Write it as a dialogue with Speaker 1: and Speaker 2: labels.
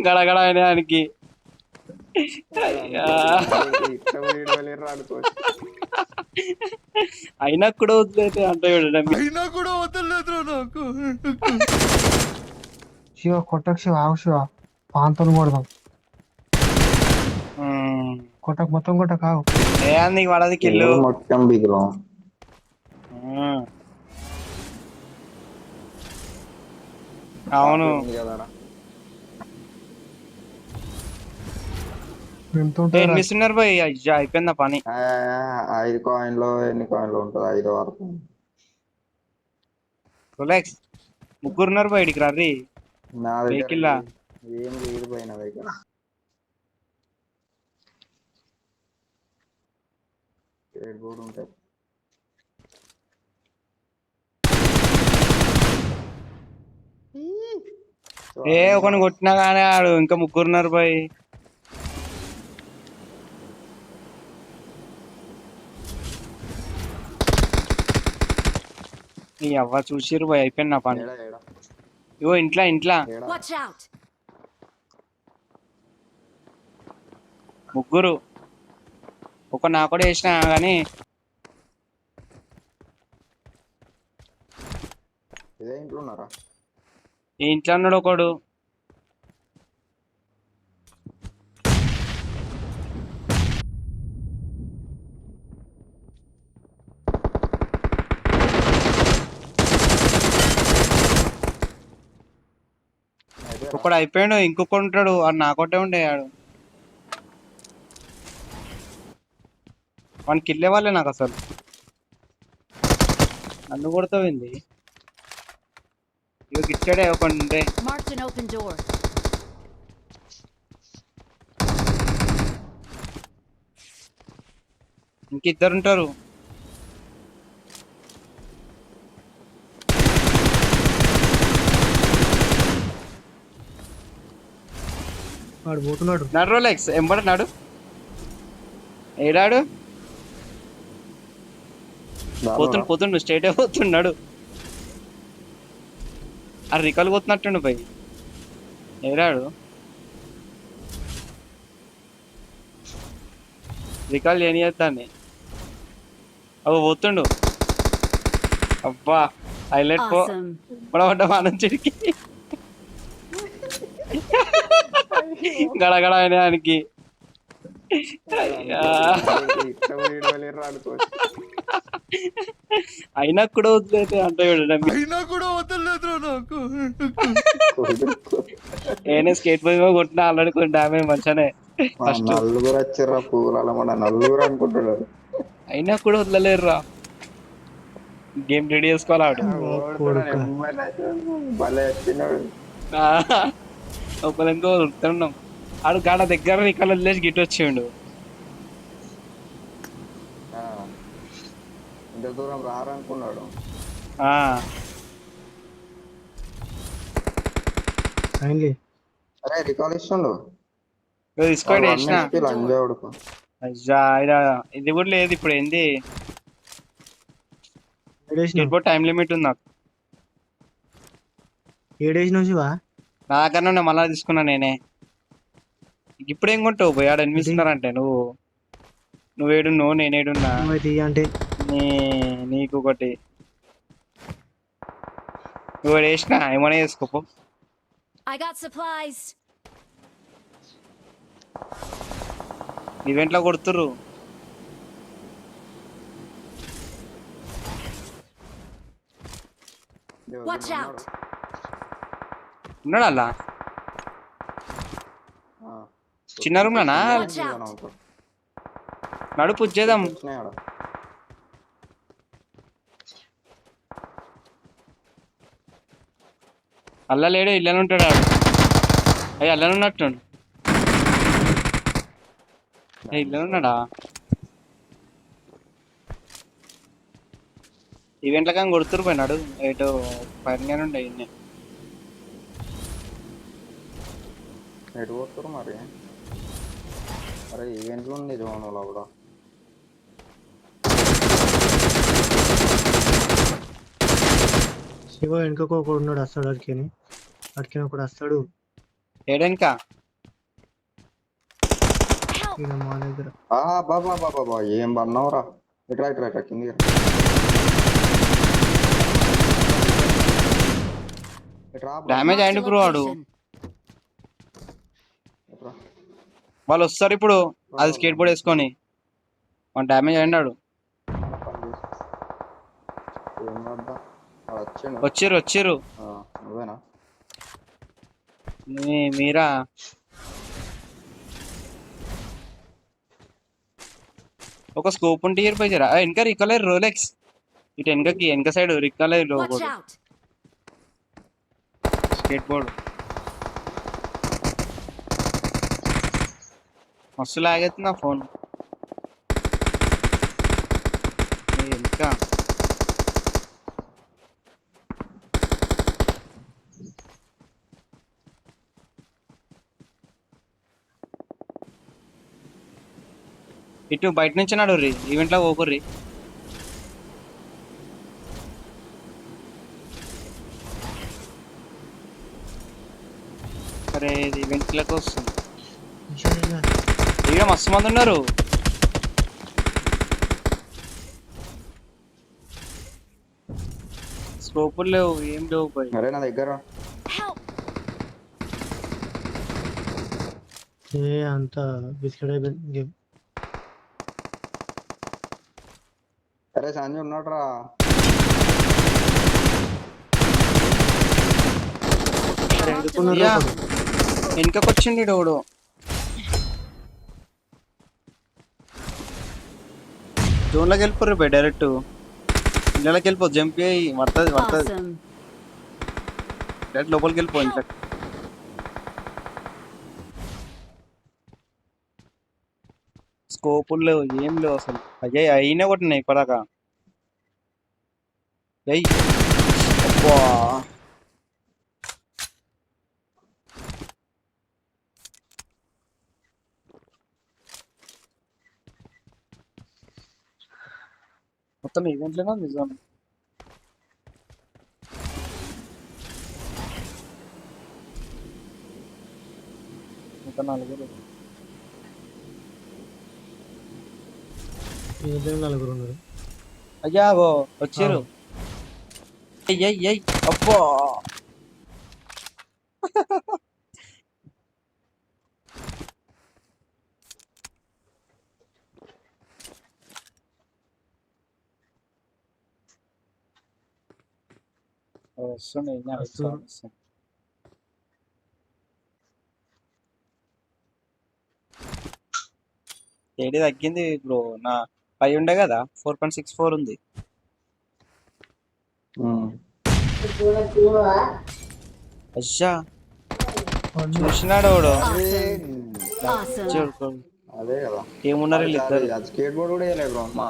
Speaker 1: గడగడ ఆయనకి అయినా కూడా వదిలేదు అంటే
Speaker 2: అయినా కూడా వదలలేదు నాకు.
Speaker 3: శివ కొట్టకు శివ ఆగు శివ పాంతో కొడదాం కొట్టకు మొత్తం కొట్టకు ఆగు
Speaker 1: ఏ నీకు పడది కిల్లు
Speaker 4: మొత్తం బిగులు
Speaker 1: అవును
Speaker 3: ఎంత ఉంటుంది
Speaker 1: ఎన్నిస్తున్నారు పోయి అయ్యా అయిపోయిందా పని
Speaker 4: 5 కాయిన్లు ఎన్ని కాయిన్లు ఉంటుంది 5 వరకు
Speaker 1: రిలాక్స్ ముగ్గురున్నారు బయటికి రీ
Speaker 4: నా దగ్గర
Speaker 1: వెహికల్
Speaker 4: ఏం లేదు పోయిన దగ్గర కూడా ఉంటాయి
Speaker 1: ఏ ఒకని కొట్టినా కానీ ఆడు ఇంకా ముగ్గురున్నారు పోయి నీ అవ్వ చూసిరు పోయి అయిపోయింది నా పని ఇగో ఇంట్లో ముగ్గురు ఒక నా కూడా వేసినా కానీ ఈ ఇంట్లో ఉన్నాడు ఒకడు ఒకడు అయిపోయాడు ఇంకొకడు ఉంటాడు వాడు నాకొట్టే ఉండేవాడు వాడికి కిల్లే వాళ్ళే నాకు అసలు నన్ను కొడతావింది ఇక ఇచ్చాడే ఒక ఉండే ఇంకిద్దరు ఉంటారు
Speaker 3: వాడు పోతున్నాడు
Speaker 1: నడు రోలెక్స్ ఎంబడన్నాడు ఏడాడు పోతుండు స్ట్రైట్ పోతున్నాడు ఆ రికాల్ పోతున్నట్టుండు పై ఏడాడు రికాల్ ఏం చేస్తాన్ని అవి పోతుండు అబ్బా హైలైట్ పో పడబడ్డ మానంచుడికి గడగడ ఆయనకి అయినా కూడా వదిలేదు అంటే
Speaker 2: అయినా కూడా వదలలేదు నాకు.
Speaker 1: ఏనే స్కేట్ బోర్డ్ కొట్టినా ఆల్రెడీ కొన్ని డ్యామేజ్ మంచిగానే
Speaker 4: నలుగురు వచ్చారా పూల నలుగురు అనుకుంటున్నారు
Speaker 1: అయినా కూడా వదలలేరురా గేమ్ రెడీ చేసుకోవాలి ఆడు ఒకరింకో వదులుతున్నాం ఆడు గాడ దగ్గర రికాల్ వదిలేసి గిట్ వచ్చిండు
Speaker 4: ఇంత దూరం రారనుకున్నాడు అరే రికాల్ ఇస్తుండు
Speaker 1: తీసుకోండి వేసిన
Speaker 4: లంజావుడుకు
Speaker 1: ఇది కూడా లేదు ఇప్పుడు ఏంది టైం లిమిట్ ఉంది నాకు
Speaker 3: ఏడేసినావు శివ
Speaker 1: నా దగ్గర మళ్ళా తీసుకున్నా నేనే ఇప్పుడేం కొంటావు పోయి ఆడ అనిపిస్తున్నారంటే నువ్వేడున్నావు నేనేడున్నా
Speaker 3: అంటే
Speaker 1: నీకు ఒకటి నువ్వు వేసినా ఏమైనా చేసుకోపో ఈవెంట్లో కొడుతుర్రు ఉన్నాడు అలా చిన్న రూమ్ లోనా నడు పూజ చేద్దాం అల్లా లేడు ఇళ్ళని ఉంటాడు అయ్యి అల్లని ఉన్నట్టు ఇళ్ళని ఉన్నాడా ఈవెంట్ల కానీ కొడుతురు పోయినాడు ఏటో పైన ఉండే
Speaker 4: ఎటు పోతారు మరి అరే ఈవెంట్లు ఉంది జోన్లో కూడా
Speaker 3: శివ వెనుకకు ఒకడు ఉన్నాడు వస్తాడు అడికిని ఒకడు వస్తాడు
Speaker 1: ఏడెనక
Speaker 3: ఈడ మా దగ్గర
Speaker 4: బాబా బాబా ఏం పడినావురా. ఇట్రా ఇట్రా ఇట్రా కింది
Speaker 1: డ్యామేజ్ అయింది బ్రో వాడు. వాళ్ళు వస్తారు ఇప్పుడు అది స్కేట్ బోర్డ్ వేసుకొని. మన డ్యామేజ్ అయినాడు. వచ్చిర్రు
Speaker 4: నువ్వేనా?
Speaker 1: మీరా ఒక స్కోప్ ఉంటే ఇరిపోయారా వెనక రిక్కలేదు రోలెక్స్. ఇటు వెనక సైడ్ రిక్కలేదు
Speaker 5: Watch out!
Speaker 1: స్కేట్ బోర్డ్ మస్తు లాగేస్తుంది నా ఫోన్. ఇంకా ఇటు బయట నుంచి నడుర్రి ఈవెంట్లో పోకుర్రి. అరే ఇది ఈవెంట్లకు వస్తుంది. ఇక్కడ మస్తు మంది ఉన్నారు. స్కోపులు లేవు ఏం లేవు పోయి.
Speaker 4: అరే నా దగ్గర
Speaker 5: Help!
Speaker 3: అంత బిస్కెట్ అయిపోయింది.
Speaker 4: అరే సంజయ్ ఉన్నాడురా.
Speaker 1: వెనుకకొచ్చింది డోడు. జోన్లోకి వెళ్ళిపోర్రు పోయి డైరెక్ట్ ఇళ్ళకి వెళ్ళిపో. జంప్ అయ్యి పడుతుంది
Speaker 5: Awesome.
Speaker 1: డైరెక్ట్ లోపలికి వెళ్ళిపో. ఇంట్లో స్కోపులు లేవు ఏం లేవు అసలు. అయ్యాయి అయినా కొట్టినాయి ఇప్పటిదాకా. అయ్యి అబ్బా మొత్తం ఈవెంట్లేనా నిజం. ఇంకా 4
Speaker 3: నలుగురు ఉన్నారు.
Speaker 1: అయ్యా వచ్చారు. అయ్యి అబ్బా వస్తున్నాయి. ఏడి తగ్గింది బ్రో. నా 5 ఉండే కదా 4.64 ఉంది. అచ్చా చూసినాడు వాడు.
Speaker 5: Awesome.
Speaker 4: అదే కదా
Speaker 1: ఏమున్నారు వీళ్ళు ఇద్దరు.
Speaker 4: స్కేట్ బోర్డ్ కూడా వేయలేదు బ్రో. మా